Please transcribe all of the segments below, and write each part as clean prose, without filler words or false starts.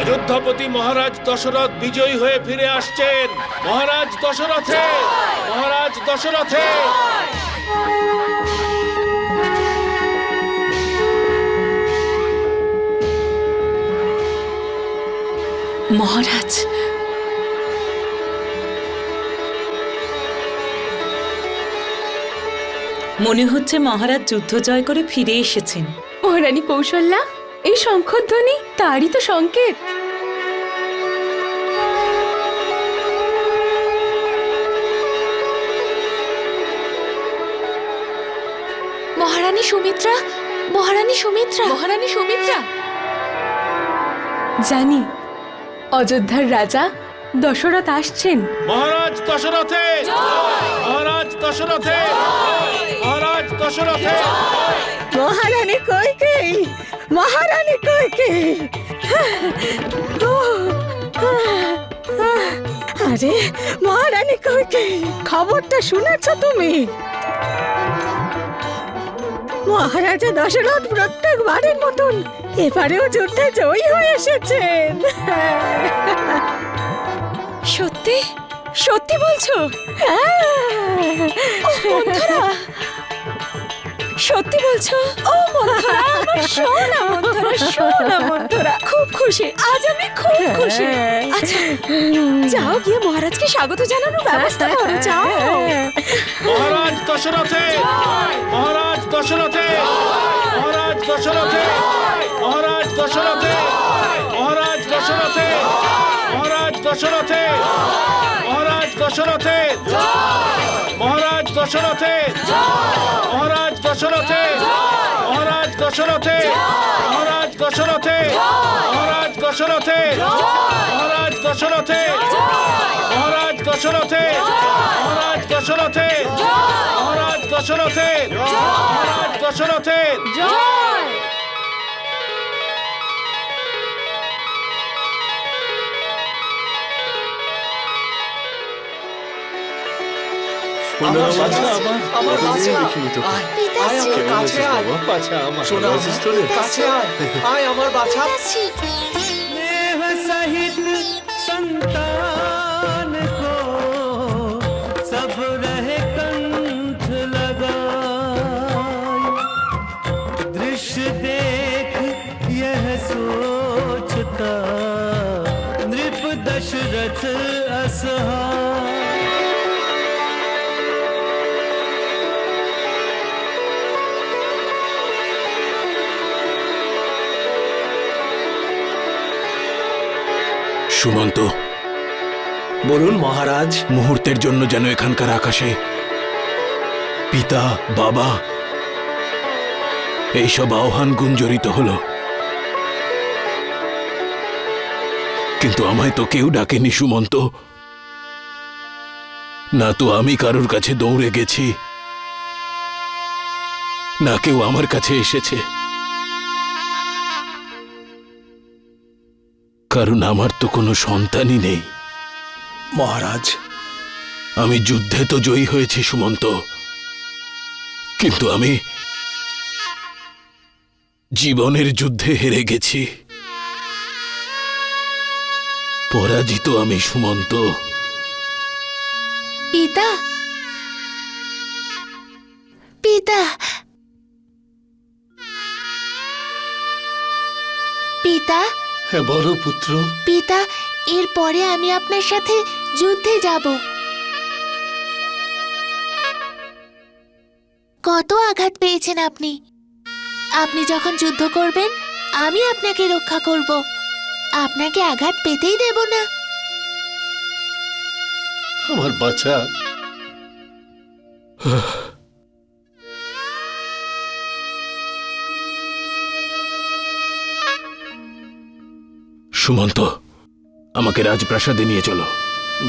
অযোধ্যাপতি মহারাজ দশরথ বিজয়ী হয়ে ফিরে আসছেন। মহারাজ দশরথে, মহারাজ দশরথে। মহারাজ, মনে হচ্ছে মহারাজ যুদ্ধ জয় করে ফিরে এসেছেন। মহারানী কৌশল্যা, এই শঙ্খধ্বনি তারই তো সংকেত। মহারানী সুমিত্রা, মহারানী সুমিত্রা, মহারানী সুমিত্রা। জানি অযোধ্যার রাজা দশরথ আসছেন। মহারাজ দশরথে, মহারাজ দশরথে, মহারাজ দশরথে। মহারানী কইকেয়ী, মহারানী কইকেয়ী। আরে মহারানী কইকেয়ী, খবরটা শুনেছ তুমি? মহারাজা দশরথ প্রত্যেকবারের মতন এবারেও যুদ্ধে জয়ী হয়ে এসেছেন। সত্যি সত্যি বলছো? সত্যি বলছো? ও মন্থরা, আমার সোনা মন্থরা, সোনা মন্থরা, খুব খুশি, আজ আমি খুব খুশি। আচ্ছা যাও, গিয়ে মহারাজকে স্বাগত জানানোর ব্যবস্থা করো, যাও। মহারাজ দশরথে, মহারাজ দশরথে, মহারাজ দশরথে, মহারাজ দশরথে, মহারাজ দশরথে, মহারাজ দশরথে, মহারাজ দশরথে, মহারাজ দশরথে, মহারাজ দশরথে, মহারাজ দশরথে, মহারাজ দশরথে, মহারাজ দশরথে, মহারাজ দশরথে, মহারাজ দশরথে, মহারাজ দশরথে, মহারাজ দশরথে, মহারাজ দশরথে। सहित संतान को सब रहे कंठ लगाए, दृश्य देख यह सोचता नृप दशरथ असहाय। সুমন্ত, বলুন মহারাজ। মুহূর্তের জন্য যেন এখানকার আকাশে পিতা, বাবা এইসব আহ্বান গুঞ্জরিত হলো, কিন্তু আমায় তো কেউ ডাকেনি সুমন্ত। না তো আমি কারোর কাছে দৌড়ে গেছি, না কেউ আমার কাছে এসেছে, কারণ আমার তো কোনো সন্তানই নেই। মহারাজ, আমি যুদ্ধে তো জয়ী হয়েছি সুমন্ত, কিন্তু আমি জীবনের যুদ্ধে হেরে গেছি। পরাজিত আমি সুমন্ত। পিতা, পিতা, পিতা। হ্যাঁ বলো পুত্র। পিতা, এরপরে আমি আপনার সাথে যুদ্ধে যাব। কত আঘাত পেয়েছেন আপনি। আপনি যখন যুদ্ধ করবেন আমি আপনাকে রক্ষা করব, আপনাকে আঘাত পেতেই দেব না। আমার বাচ্চা। সুমন্ত, আমাকে রাজপ্রাসাদে নিয়ে চলো।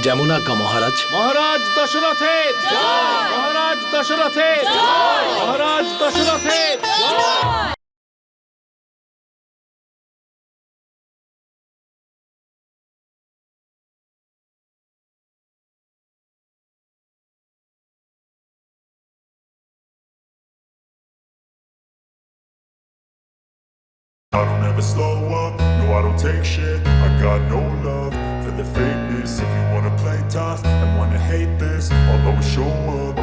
যেমন আজ্ঞা মহারাজ। মহারাজ দশরথে, মহারাজ দশরথে, মহারাজ দশরথে। I don't ever slow up, no I don't take shit. I got no love for the fakeness. If you wanna play tough and wanna hate this, I'll always show up.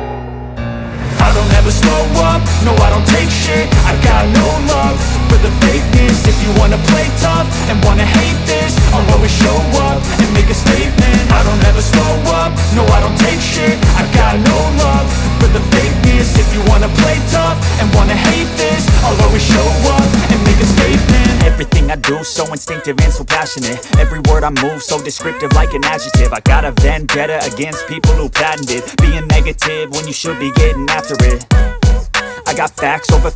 I don't ever slow up, no I don't take shit. I got no love for the fakeness. If you wanna play tough and wanna hate this, I'll always show up and make a statement. I don't ever slow up, no I don't take shit. I got no love for the fakeness. If you wanna play tough and wanna hate this, I'll always show up and make a statement. Everything I do so instinctive and so passionate. Every word I move so descriptive like an adjective. I got a vendetta against people who patented being negative when you should be getting after it. I got facts over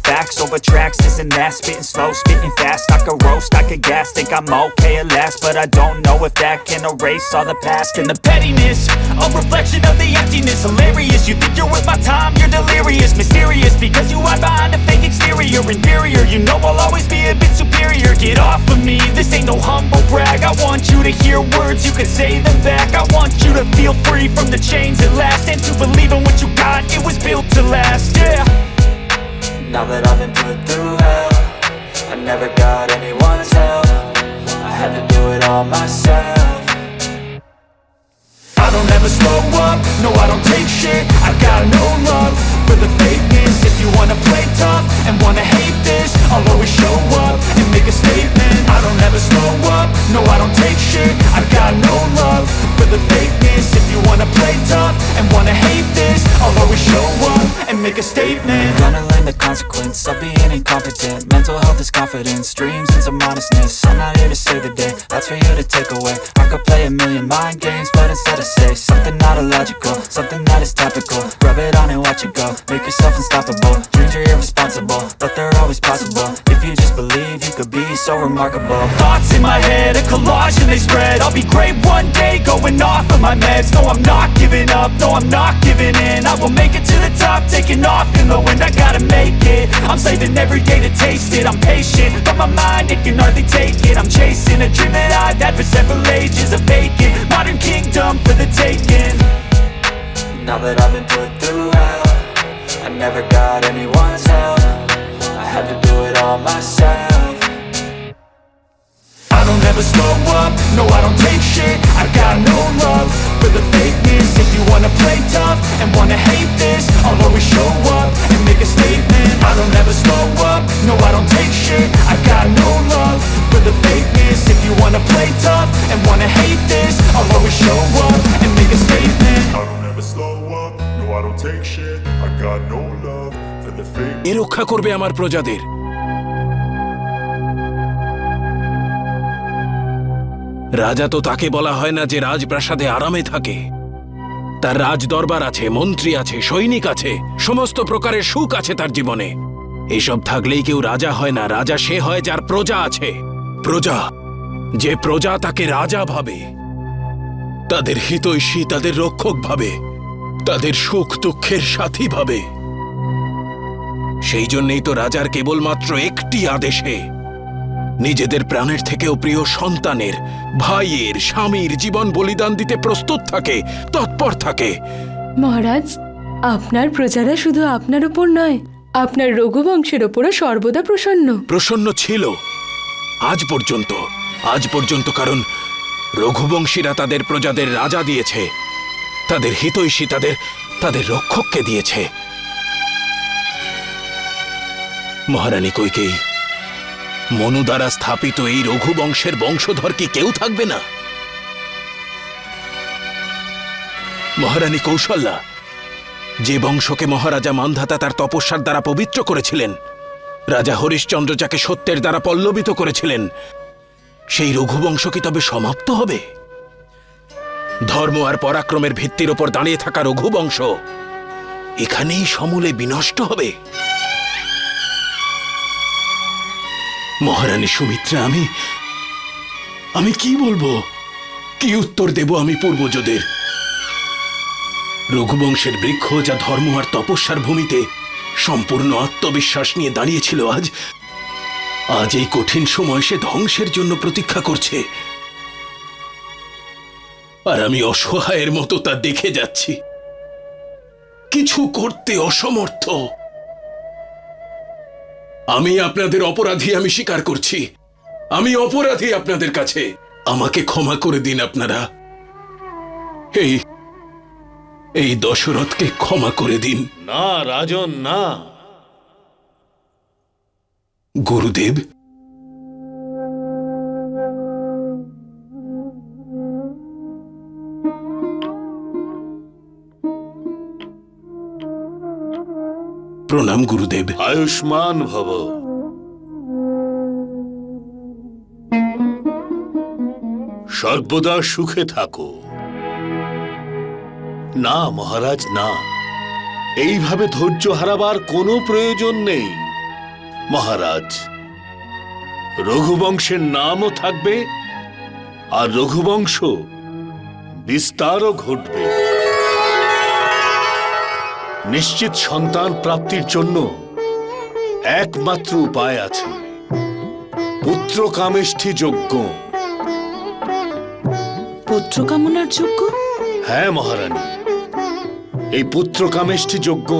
tracks, this and that. Spitting slow, spitting fast. I could roast, I could gas. Think I'm okay at last, but I don't know if that can erase all the past. And the pettiness, a reflection of the emptiness. Hilarious, you think you're worth my time, you're delirious. Mysterious, because you hide behind a fake exterior. Inferior, you know I'll always be a bit superior. Get off of me, this ain't no humble brag. I want you to hear words, you can say them back. I want you to feel free from the chains at last, and to believe in what you got, it was built to last, yeah. Now that I've been put through hell, I never got anyone's help. I had to do it all myself. I don't ever slow up, no I don't take shit. I got no love for the fakeness. If you wanna play tough and wanna hate this, I'll always show up and make a statement. I don't ever slow up, no I don't take shit. I got no love for the fakeness. If you wanna play tough and wanna hate this, I'll always show up and make a statement. Gonna learn the consequence of being incompetent. Mental health is confidence, dreams and some modestness. I'm not here to save the day, that's for you to take away. I could play a million mind games, but instead I say something not illogical, something that is topical. Rub it on and watch it go, make yourself unstoppable. Dreams are irresponsible, but they're always possible. If you just believe, you could be so remarkable. Thoughts in my head, a collage and they spread. I'll be great one day, going off of my meds. No, I'm not giving up, no, I'm not giving in. I will make it to the top, taking off in the wind. I gotta make it, I'm saving every day to taste it. I'm patient, but my mind, it can hardly take it. I'm chasing a dream that I've had for several ages. A vacant, modern kingdom for the taking. Now that I've been put through hell, I never got anyone's help. I had to do it all myself. I don't ever slow up, no I don't take shit. I got no love for the fakeness. If you wanna play tough and wanna hate this, I'll always show up and make a statement. I don't ever slow up, no I don't take shit. I got no love for the fakeness. If you wanna play tough and wanna hate this, I'll always show up and make a statement. I don't ever slow up, no I don't take shit. I got no love for the fake. এ রক্ষা করবে আমার প্রজাদের। রাজা তো তাকে বলা হয় না যে রাজপ্রাসাদে আরামে থাকে। তার রাজ দরবার আছে, মন্ত্রী আছে, সৈনিক আছে, সমস্ত প্রকারের সুখ আছে তার জীবনে। এসব থাকলেই কেউ রাজা হয় না। রাজা সে হয় যার প্রজা আছে। প্রজা, যে প্রজা তাকে রাজা ভাবে, তাদের হিতৈষী, তাদের রক্ষক ভাবে, তাদের সুখ দুঃখের সাথী ভাবে। সেই জন্যই তো রাজার কেবলমাত্র একটি আদেশে নিজেদের প্রাণের থেকেও প্রিয় সন্তানের, ভাইয়ের, স্বামীর জীবন বলিদান দিতে প্রস্তুত থাকে, তৎপর থাকে। মহারাজ, আপনার প্রজারা শুধু আপনার উপর নয়, আপনার রঘুবংশের ওপরও সর্বদা প্রসন্ন। প্রসন্ন ছিল আজ পর্যন্ত, কারণ রঘুবংশীরা তাদের প্রজাদের রাজা দিয়েছে, তাদের হিতৈষী, তাদের রক্ষককে দিয়েছে। মহারানী কইকেয়ী, মনু দ্বারা স্থাপিত এই রঘুবংশের বংশধর কি কেউ থাকবে না? মহারানী কৌশল্যা, যে বংশকে মহারাজা মান্ধাতা তার তপস্যার দ্বারা পবিত্র করেছিলেন, রাজা হরিশ্চন্দ্র যাকে সত্যের দ্বারা পল্লবিত করেছিলেন, সেই রঘুবংশ কি তবে সমাপ্ত হবে? ধর্ম আর পরাক্রমের ভিত্তির ওপর দাঁড়িয়ে থাকা রঘুবংশ এখানেই সমূলে বিনষ্ট হবে? মহারানী সুমিত্রা, আমি কি বলবো, কি উত্তর দেব আমি পূর্বজদের? রঘুবংশের বৃক্ষ যা ধর্ম আর তপস্যার ভূমিতে সম্পূর্ণ আত্মবিশ্বাস নিয়ে দাঁড়িয়েছিল, আজ এই কঠিন সময় সে ধ্বংসের জন্য প্রতীক্ষা করছে। আর আমি অসহায়ের মতো তা দেখে যাচ্ছি, কিছু করতে অসমর্থ। আমি আপনাদের অপরাধী, আমি স্বীকার করছি। আমি অপরাধী আপনাদের কাছে। আমাকে ক্ষমা করে দিন আপনারা। এই দশরথকে ক্ষমা করে দিন। না রাজন, না। গুরুদেব, প্রণাম গুরুদেব। আয়ুষ্মান ভব। সর্বদা সুখে থাকো। না মহারাজ, না, এইভাবে ধৈর্য হারাবার কোনো প্রয়োজন নেই মহারাজ। রঘুবংশের নামও থাকবে, আর রঘুবংশ বিস্তারও ঘটবে। নিশ্চিত সন্তান প্রাপ্তির জন্য একমাত্র উপায় আছে, পুত্র কামেষ্ঠি যজ্ঞ। পুত্র কামনার যোগ্য? হ্যাঁ মহারানী, এই পুত্র কামেষ্ঠি যজ্ঞ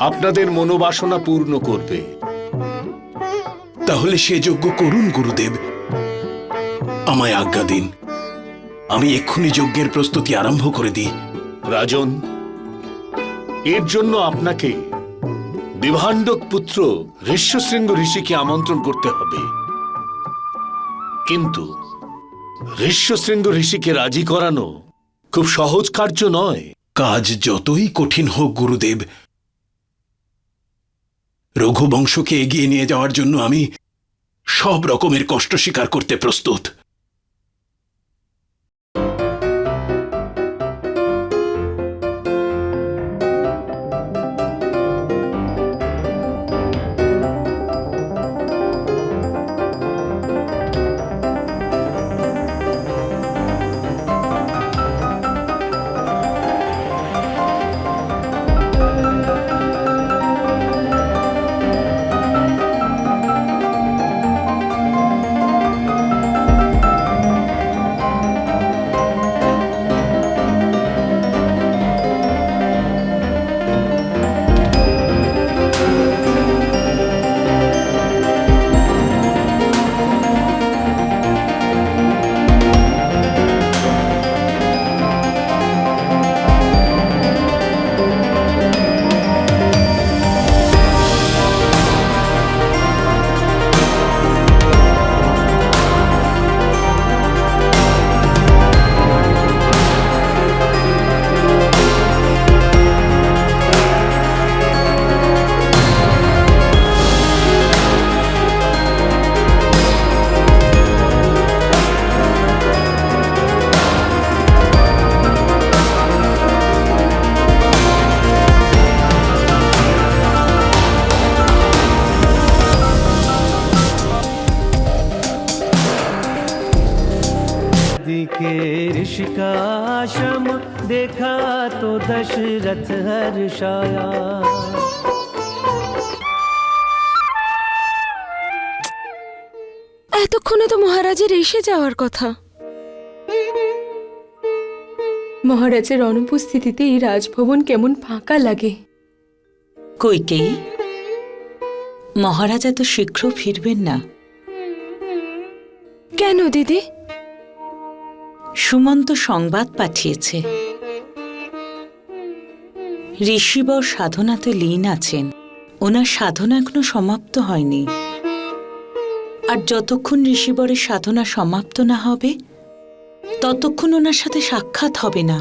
আপনাদের মনোবাসনা পূর্ণ করবে। তাহলে সে যজ্ঞ করুন গুরুদেব। আমায় আজ্ঞা দিন, আমি এক্ষুনি যজ্ঞের প্রস্তুতি আরম্ভ করে দিই। রাজন, এর জন্য আপনাকে বিভাণ্ডক পুত্র ঋষ্যশৃঙ্গ ঋষিকে আমন্ত্রণ করতে হবে। কিন্তু ঋষ্যশৃঙ্গ ঋষিকে রাজি করানো খুব সহজ কার্য নয়। কাজ যতই কঠিন হোক গুরুদেব, রঘুবংশকে এগিয়ে নিয়ে যাওয়ার জন্য আমি সব রকমের কষ্ট স্বীকার করতে প্রস্তুত। के ऋषि का आश्रम देखा तो दशरथ हर्षाया। এতক্ষণে তো মহারাজের এসে যাওয়ার কথা। মহারাজের অনুপস্থিতিতে এই রাজভবন কেমন ফাঁকা লাগে। কইকেয়ী, মহারাজ এত শীঘ্র ফিরবেন না। কেন দিদি? সুমন্ত সংবাদ পাঠিয়েছে, ঋষিবর সাধনাতে লীন আছেন। ওনার সাধনা এখনো সমাপ্ত হয়নি, আর যতক্ষণ ঋষিবরের সাধনা সমাপ্ত না হবে ততক্ষণ ওনার সাথে সাক্ষাৎ হবে না,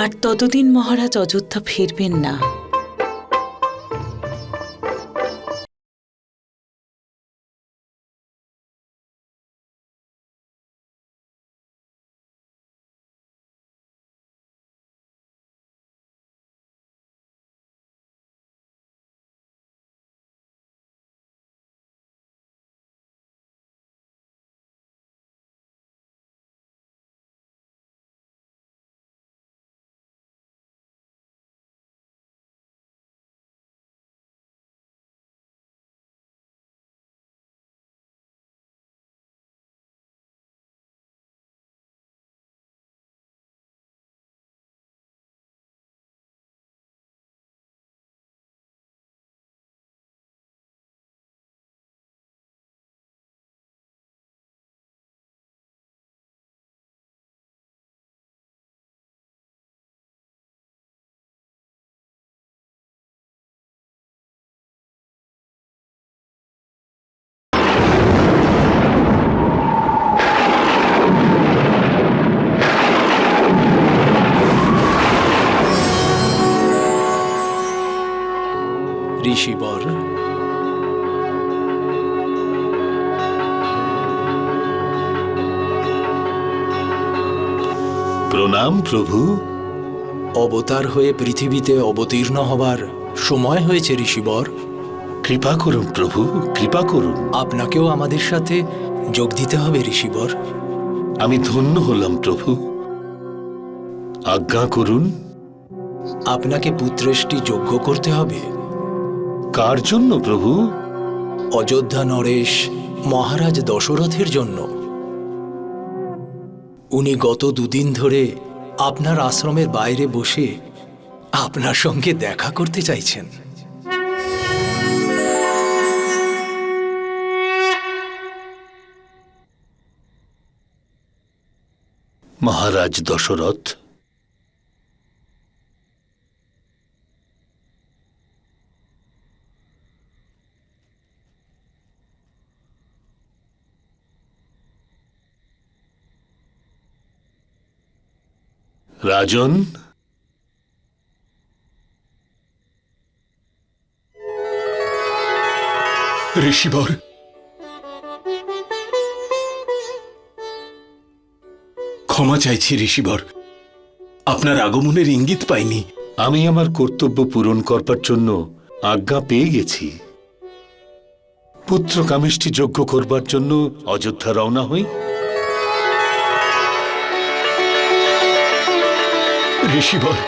আর ততদিন মহারাজ অযোধ্যা ফিরবেন না। প্রণাম প্রভু। অবতার হয়ে পৃথিবীতে অবতীর্ণ হবার সময় হয়েছে ঋষিবর। কৃপা করুন প্রভু, কৃপা করুন। আপনাকেও আমাদের সাথে যোগ দিতে হবে ঋষিবর। আমি ধন্য হলাম প্রভু, আজ্ঞা করুন। আপনাকে পুত্রেষ্টি যজ্ঞ করতে হবে। কার জন্য প্রভু? অযোধ্যা নরেশ মহারাজ দশরথের জন্য। উনি গত দুদিন ধরে আপনার আশ্রমের বাইরে বসে আপনার সঙ্গে দেখা করতে চাইছেন। মহারাজ দশরথ, রাজন, ঋষিবর, ক্ষমা চাইছি ঋষিবর, আপনার আগমনের ইঙ্গিত পাইনি। আমি আমার কর্তব্য পূরণ করবার জন্য আজ্ঞা পেয়ে গেছি। পুত্র কামেষ্টি যজ্ঞ করবার জন্য অযোধ্যা রওনা হই। ঋষিবর,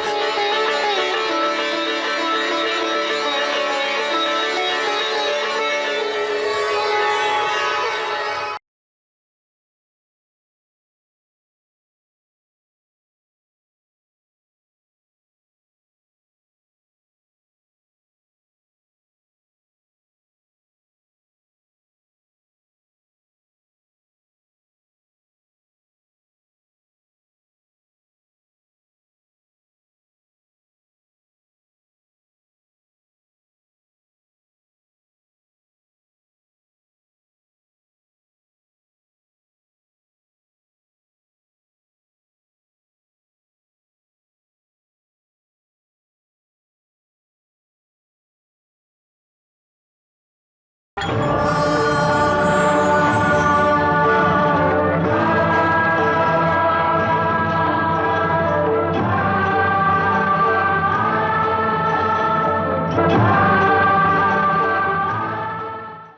you